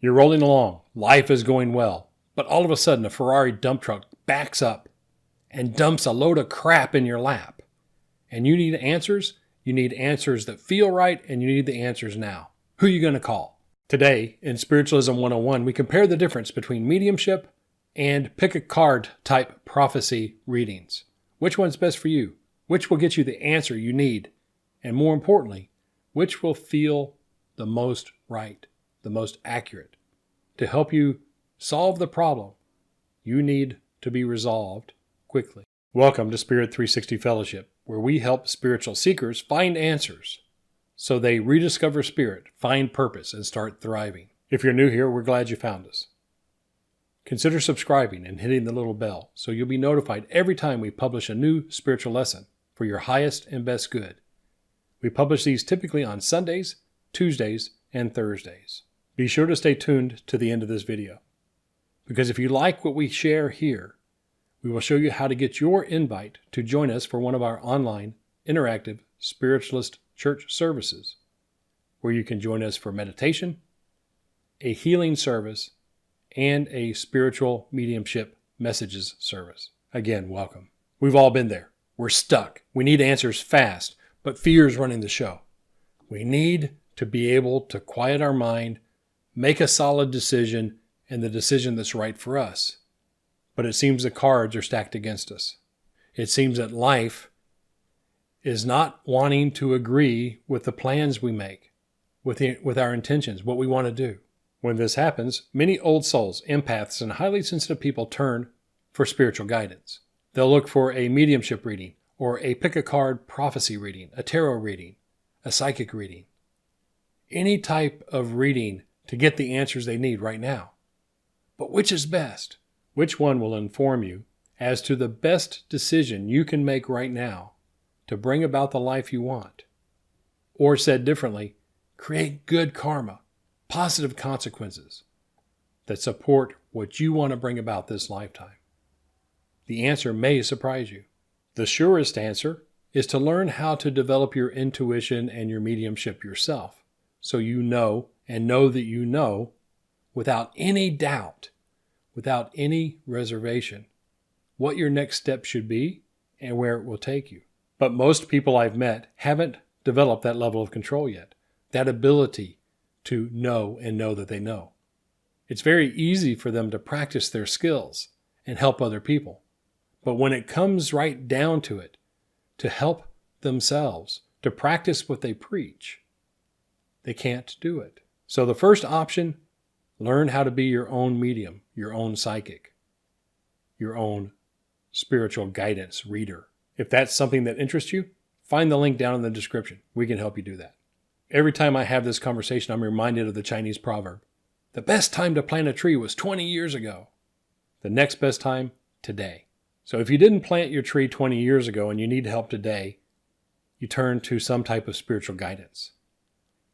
You're rolling along. Life is going well. But all of a sudden, a Ferrari dump truck backs up and dumps a load of crap in your lap. And you need answers. You need answers that feel right, and you need the answers now. Who are you going to call? Today, in Spiritualism 101, we compare the difference between mediumship and pick-a-card type prophecy readings. Which one's best for you? Which will get you the answer you need? And more importantly, which will feel the most right, the most accurate, to help you solve the problem you need to be resolved quickly. Welcome to Spirit360 Fellowship, where we help spiritual seekers find answers so they rediscover spirit, find purpose, and start thriving. If you're new here, we're glad you found us. Consider subscribing and hitting the little bell so you'll be notified every time we publish a new spiritual lesson for your highest and best good. We publish these typically on Sundays, Tuesdays, and Thursdays. Be sure to stay tuned to the end of this video, because if you like what we share here, we will show you how to get your invite to join us for one of our online, interactive spiritualist church services, where you can join us for meditation, a healing service, and a spiritual mediumship messages service. Again, welcome. We've all been there. We're stuck. We need answers fast, but fear is running the show. We need to be able to quiet our mind, make a solid decision, and the decision that's right for us. But it seems the cards are stacked against us. It seems that life is not wanting to agree with the plans we make, with our intentions, what we want to do. When this happens, many old souls, empaths, and highly sensitive people turn for spiritual guidance. They'll look for a mediumship reading, or a pick-a-card prophecy reading, a tarot reading, a psychic reading. Any type of reading to get the answers they need right now. But which is best? Which one will inform you as to the best decision you can make right now to bring about the life you want? Or said differently, create good karma, positive consequences that support what you want to bring about this lifetime. The answer may surprise you. The surest answer is to learn how to develop your intuition and your mediumship yourself, so you know and know that you know without any doubt, without any reservation, what your next step should be and where it will take you. But most people I've met haven't developed that level of control yet, that ability to know and know that they know. It's very easy for them to practice their skills and help other people. But when it comes right down to it, to help themselves, to practice what they preach, they can't do it. So the first option, learn how to be your own medium, your own psychic, your own spiritual guidance reader. If that's something that interests you, find the link down in the description. We can help you do that. Every time I have this conversation, I'm reminded of the Chinese proverb. The best time to plant a tree was 20 years ago. The next best time, today. So if you didn't plant your tree 20 years ago and you need help today, you turn to some type of spiritual guidance.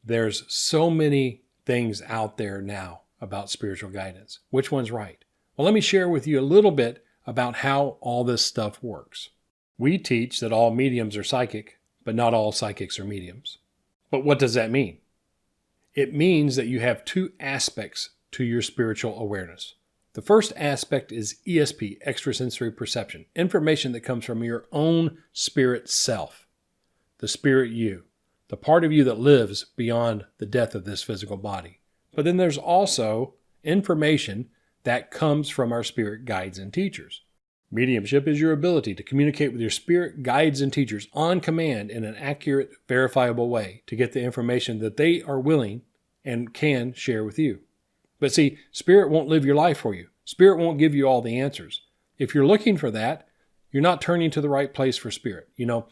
There's so many things out there now about spiritual guidance. Which one's right? Well, let me share with you a little bit about how all this stuff works. We teach that all mediums are psychic, but not all psychics are mediums. But what does that mean? It means that you have two aspects to your spiritual awareness. The first aspect is ESP, extrasensory perception, information that comes from your own spirit self, the spirit you, the part of you that lives beyond the death of this physical body. But then there's also information that comes from our spirit guides and teachers. Mediumship is your ability to communicate with your spirit guides and teachers on command in an accurate, verifiable way to get the information that they are willing and can share with you. But see, spirit won't live your life for you. Spirit won't give you all the answers. If you're looking for that, you're not turning to the right place for spirit. You know,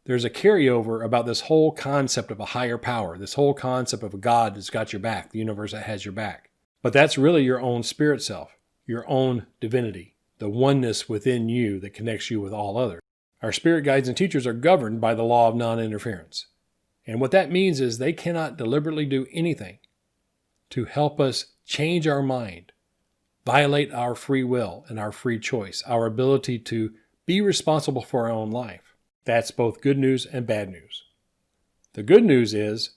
there's a carryover about this whole concept of a higher power, this whole concept of a God that's got your back, the universe that has your back. But that's really your own spirit self, your own divinity, the oneness within you that connects you with all others. Our spirit guides and teachers are governed by the law of non-interference. And what that means is they cannot deliberately do anything to help us change our mind, violate our free will and our free choice, our ability to be responsible for our own life. That's both good news and bad news. The good news is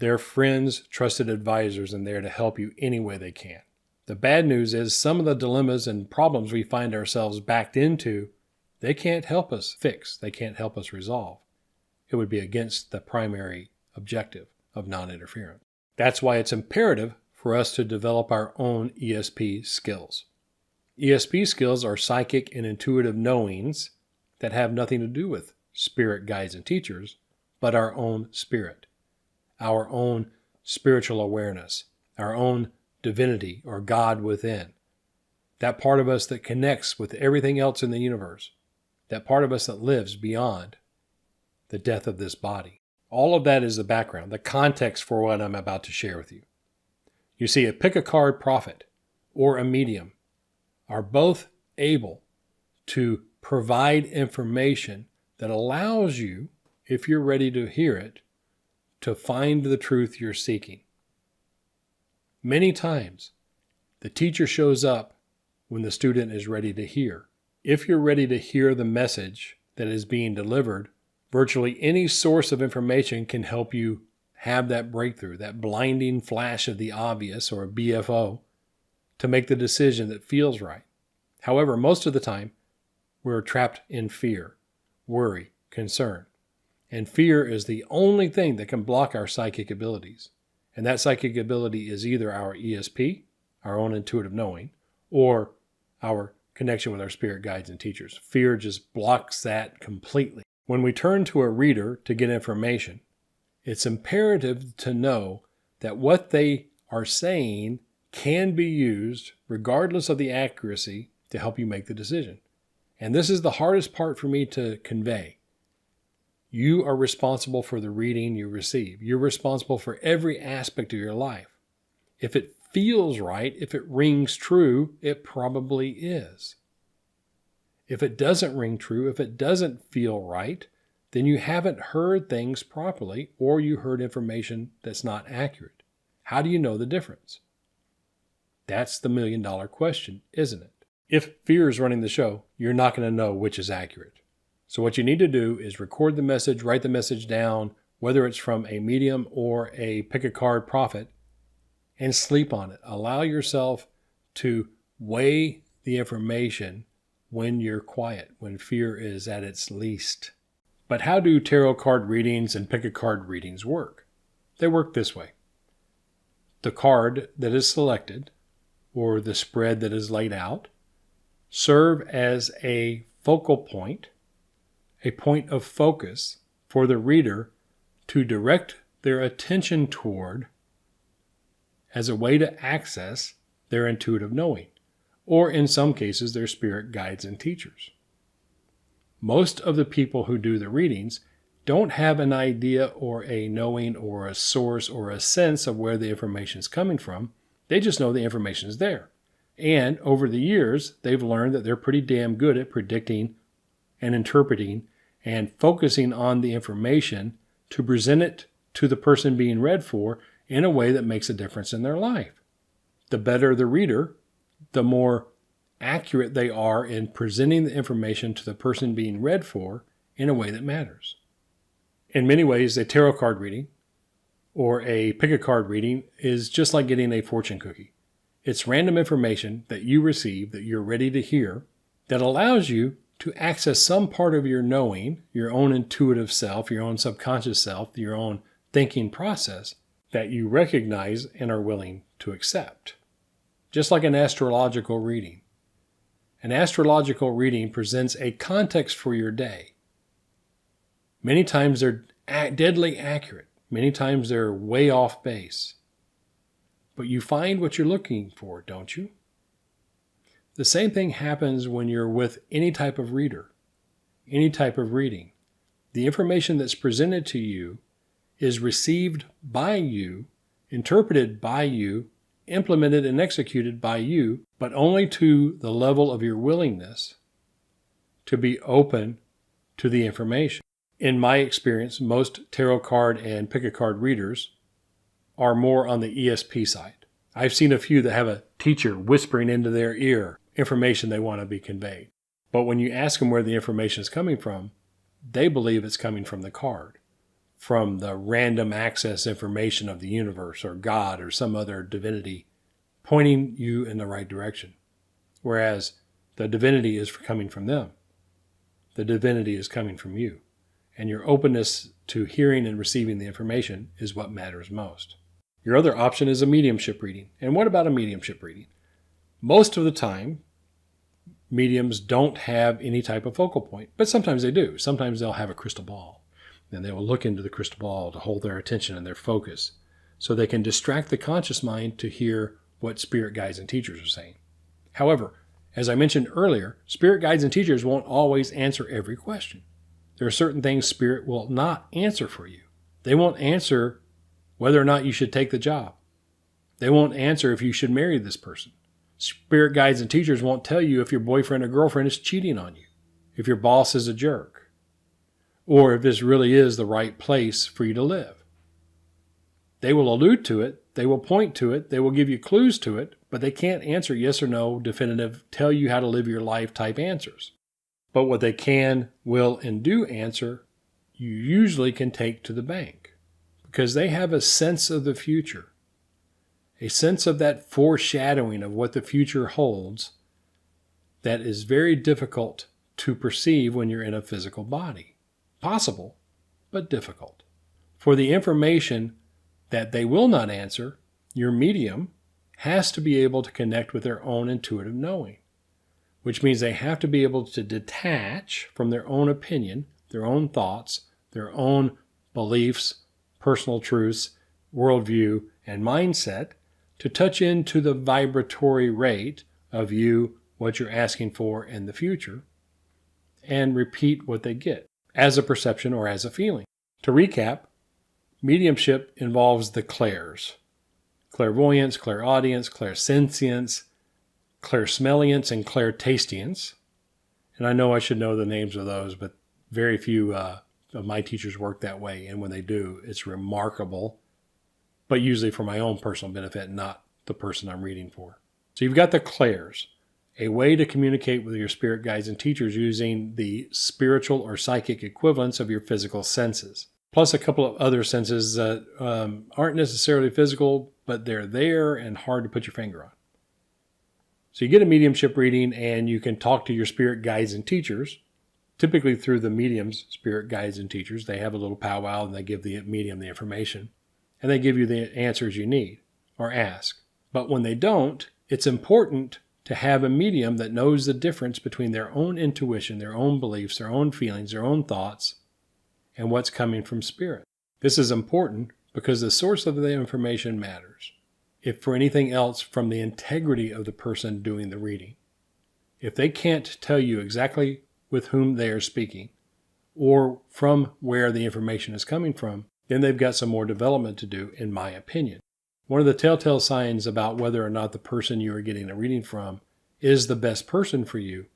They're friends, trusted advisors, and there to help you any way they can. The bad news is some of the dilemmas and problems we find ourselves backed into, they can't help us fix. They can't help us resolve. It would be against the primary objective of non-interference. That's why it's imperative for us to develop our own ESP skills. ESP skills are psychic and intuitive knowings that have nothing to do with spirit guides and teachers, but our own spirit, our own spiritual awareness, our own divinity or God within, that part of us that connects with everything else in the universe, that part of us that lives beyond the death of this body. All of that is the background, the context for what I'm about to share with you. You see, a pick-a-card prophet or a medium are both able to provide information that allows you, if you're ready to hear it, to find the truth you're seeking. Many times, the teacher shows up when the student is ready to hear. If you're ready to hear the message that is being delivered, virtually any source of information can help you have that breakthrough, that blinding flash of the obvious, or a BFO, to make the decision that feels right. However, most of the time, we're trapped in fear, worry, concern. And fear is the only thing that can block our psychic abilities. And that psychic ability is either our ESP, our own intuitive knowing, or our connection with our spirit guides and teachers. Fear just blocks that completely. When we turn to a reader to get information, it's imperative to know that what they are saying can be used, regardless of the accuracy, to help you make the decision. And this is the hardest part for me to convey. You are responsible for the reading you receive. You're responsible for every aspect of your life. If it feels right, if it rings true, it probably is. If it doesn't ring true, if it doesn't feel right, then you haven't heard things properly, or you heard information that's not accurate. How do you know the difference? That's the million-dollar question, isn't it? If fear is running the show, you're not going to know which is accurate. So what you need to do is record the message, write the message down, whether it's from a medium or a pick-a-card prophet, and sleep on it. Allow yourself to weigh the information when you're quiet, when fear is at its least. But how do tarot card readings and pick-a-card readings work? They work this way. The card that is selected, or the spread that is laid out, serve as a focal point, a point of focus for the reader to direct their attention toward as a way to access their intuitive knowing, or in some cases, their spirit guides and teachers. Most of the people who do the readings don't have an idea or a knowing or a source or a sense of where the information is coming from. They just know the information is there. And over the years, they've learned that they're pretty damn good at predicting and interpreting and focusing on the information to present it to the person being read for in a way that makes a difference in their life. The better the reader, the more accurate they are in presenting the information to the person being read for in a way that matters. In many ways, a tarot card reading or a pick-a-card reading is just like getting a fortune cookie. It's random information that you receive that you're ready to hear that allows you to access some part of your knowing, your own intuitive self, your own subconscious self, your own thinking process that you recognize and are willing to accept. Just like an astrological reading. An astrological reading presents a context for your day. Many times they're deadly accurate. Many times they're way off base. But you find what you're looking for, don't you? The same thing happens when you're with any type of reader, any type of reading. The information that's presented to you is received by you, interpreted by you, implemented and executed by you, but only to the level of your willingness to be open to the information. In my experience, most tarot card and pick-a-card readers are more on the ESP side. I've seen a few that have a teacher whispering into their ear information they want to be conveyed. But when you ask them where the information is coming from, they believe it's coming from the card. from the random access information of the universe or God or some other divinity pointing you in the right direction. Whereas the divinity is coming from them. The divinity is coming from you. And your openness to hearing and receiving the information is what matters most. Your other option is a mediumship reading. And what about a mediumship reading? Most of the time, mediums don't have any type of focal point, but sometimes they do. Sometimes they'll have a crystal ball, and they will look into the crystal ball to hold their attention and their focus so they can distract the conscious mind to hear what spirit guides and teachers are saying. However, as I mentioned earlier, spirit guides and teachers won't always answer every question. There are certain things spirit will not answer for you. They won't answer whether or not you should take the job. They won't answer if you should marry this person. Spirit guides and teachers won't tell you if your boyfriend or girlfriend is cheating on you, if your boss is a jerk, or if this really is the right place for you to live. They will allude to it, they will point to it, they will give you clues to it, but they can't answer yes or no, definitive, tell you how to live your life type answers. But what they can, will, and do answer, you usually can take to the bank because they have a sense of the future. A sense of that foreshadowing of what the future holds that is very difficult to perceive when you're in a physical body. Possible, but difficult. For the information that they will not answer, your medium has to be able to connect with their own intuitive knowing, which means they have to be able to detach from their own opinion, their own thoughts, their own beliefs, personal truths, worldview, and mindset to touch into the vibratory rate of you, what you're asking for in the future, and repeat what they get as a perception or as a feeling. To recap, mediumship involves the clairs: clairvoyance, clairaudience, clairsentience, clairsmelliance, and clairtastience. And I know I should know the names of those, but very few of my teachers work that way. And when they do, it's remarkable, but usually for my own personal benefit, not the person I'm reading for. So you've got the clairs, a way to communicate with your spirit guides and teachers using the spiritual or psychic equivalents of your physical senses, plus a couple of other senses that aren't necessarily physical, but they're there and hard to put your finger on. So you get a mediumship reading and you can talk to your spirit guides and teachers, typically through the medium's spirit guides and teachers. They have a little powwow and they give the medium the information and they give you the answers you need or ask. But when they don't, it's important to have a medium that knows the difference between their own intuition, their own beliefs, their own feelings, their own thoughts, and what's coming from spirit. This is important because the source of the information matters, if for anything else, from the integrity of the person doing the reading. If they can't tell you exactly with whom they are speaking or from where the information is coming from, then they've got some more development to do, in my opinion. One of the telltale signs about whether or not the person you are getting a reading from is the best person for you,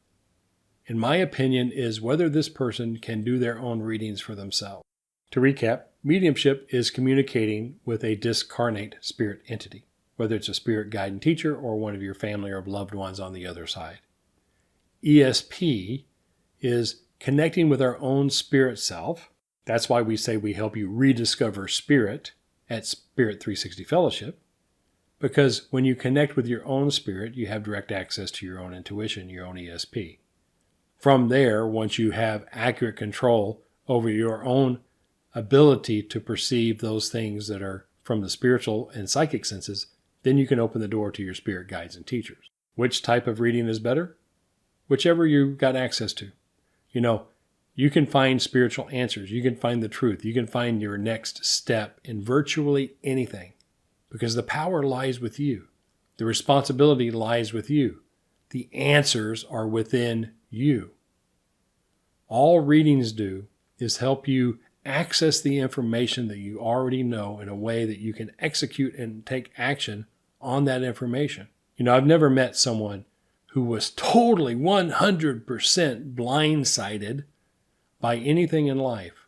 in my opinion, is whether this person can do their own readings for themselves. To recap, mediumship is communicating with a discarnate spirit entity, whether it's a spirit guide and teacher or one of your family or loved ones on the other side. ESP is connecting with our own spirit self. That's why we say we help you rediscover spirit at Spirit360 Fellowship, because when you connect with your own spirit, you have direct access to your own intuition, your own ESP. From there, once you have accurate control over your own ability to perceive those things that are from the spiritual and psychic senses, then you can open the door to your spirit guides and teachers. Which type of reading is better? Whichever you've got access to. You can find spiritual answers. You can find the truth. You can find your next step in virtually anything because the power lies with you. The responsibility lies with you. The answers are within you. All readings do is help you access the information that you already know in a way that you can execute and take action on that information. I've never met someone who was totally 100% blindsided by anything in life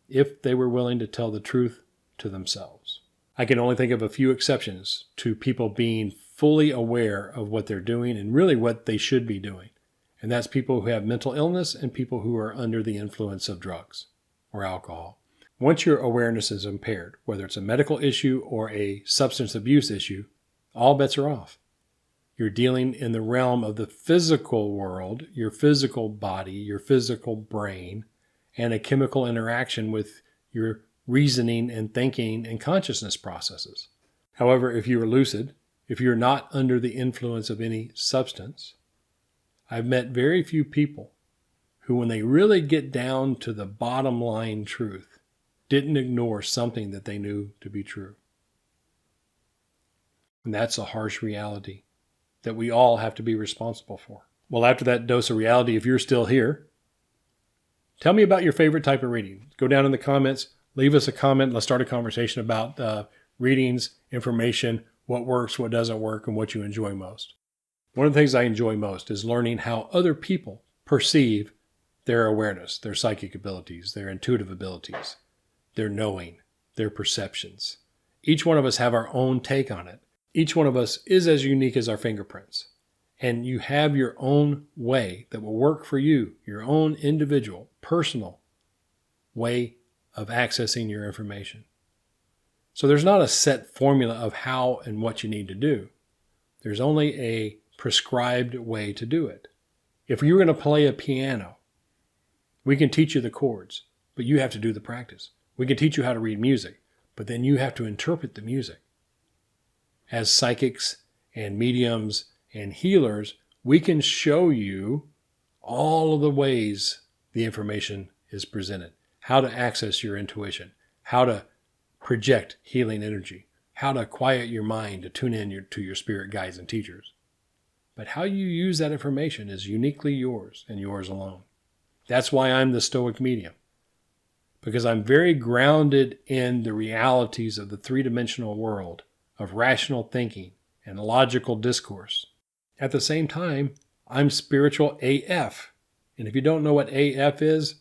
if they were willing to tell the truth to themselves. I can only think of a few exceptions to people being fully aware of what they're doing and really what they should be doing. And that's people who have mental illness and people who are under the influence of drugs or alcohol. Once your awareness is impaired, whether it's a medical issue or a substance abuse issue, all bets are off. You're dealing in the realm of the physical world, your physical body, your physical brain, and a chemical interaction with your reasoning and thinking and consciousness processes. However, if you are lucid, if you're not under the influence of any substance, I've met very few people who, when they really get down to the bottom line truth, didn't ignore something that they knew to be true. And that's a harsh reality that we all have to be responsible for. Well, after that dose of reality, if you're still here, tell me about your favorite type of reading. Go down in the comments, leave us a comment. Let's start a conversation about readings, information, what works, what doesn't work, and what you enjoy most. One of the things I enjoy most is learning how other people perceive their awareness, their psychic abilities, their intuitive abilities, their knowing, their perceptions. Each one of us have our own take on it. Each one of us is as unique as our fingerprints. And you have your own way that will work for you, your own individual, personal way of accessing your information. So there's not a set formula of how and what you need to do. There's only a prescribed way to do it. If you're going to play a piano, we can teach you the chords, but you have to do the practice. We can teach you how to read music, but then you have to interpret the music. As psychics and mediums and healers, we can show you all of the ways the information is presented, how to access your intuition, how to project healing energy, how to quiet your mind to tune in to your spirit guides and teachers. But how you use that information is uniquely yours and yours alone. That's why I'm the Stoic medium, because I'm very grounded in the realities of the three-dimensional world of rational thinking and logical discourse. At the same time, I'm spiritual AF. And if you don't know what AF is,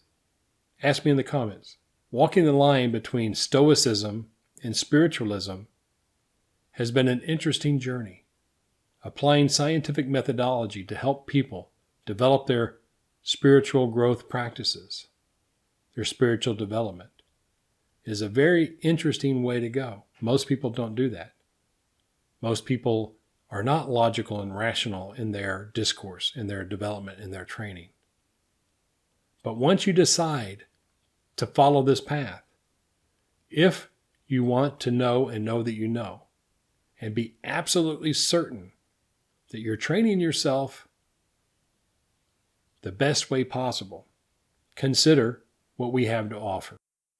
ask me in the comments. Walking the line between Stoicism and spiritualism has been an interesting journey. Applying scientific methodology to help people develop their spiritual growth practices, their spiritual development, is a very interesting way to go. Most people don't do that. Most people are not logical and rational in their discourse, in their development, in their training. But once you decide to follow this path, if you want to know and know that you know, and be absolutely certain that you're training yourself the best way possible, consider what we have to offer.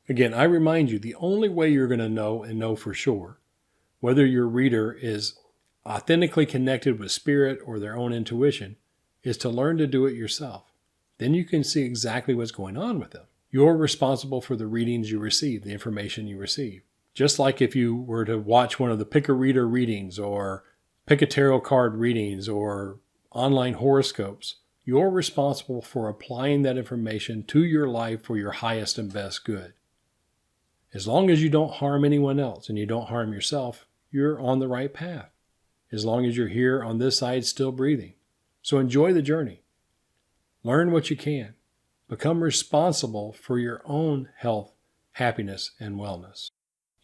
Again, I remind you, the only way you're going to know and know for sure whether your reader is authentically connected with spirit or their own intuition is to learn to do it yourself. Then you can see exactly what's going on with them. You're responsible for the readings you receive, the information you receive. Just like if you were to watch one of the pick-a-reader readings or pick-a-tarot card readings or online horoscopes, you're responsible for applying that information to your life for your highest and best good. As long as you don't harm anyone else and you don't harm yourself, you're on the right path. As long as you're here on this side still breathing. So enjoy the journey. Learn what you can. Become responsible for your own health, happiness, and wellness.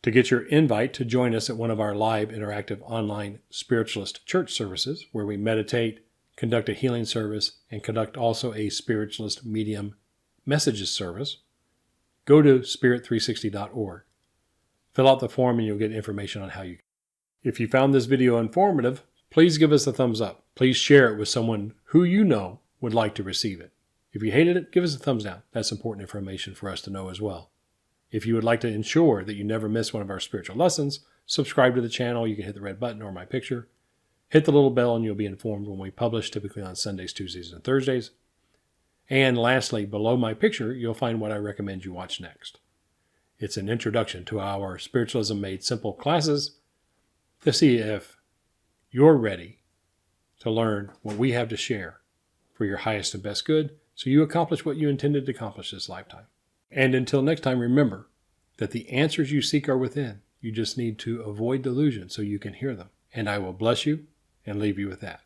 To get your invite to join us at one of our live interactive online spiritualist church services, where we meditate, conduct a healing service, and conduct also a spiritualist medium messages service, go to Spirit360.org. Fill out the form and you'll get information on how you can. If you found this video informative, please give us a thumbs up. Please share it with someone who you know would like to receive it. If you hated it, give us a thumbs down. That's important information for us to know as well. If you would like to ensure that you never miss one of our spiritual lessons, subscribe to the channel. You can hit the red button or my picture. Hit the little bell and you'll be informed when we publish, typically on Sundays, Tuesdays, and Thursdays. And lastly, below my picture, you'll find what I recommend you watch next. It's an introduction to our Spiritualism Made Simple classes to see if you're ready to learn what we have to share for your highest and best good, so you accomplish what you intended to accomplish this lifetime. And until next time, remember that the answers you seek are within. You just need to avoid delusion so you can hear them. And I will bless you and leave you with that.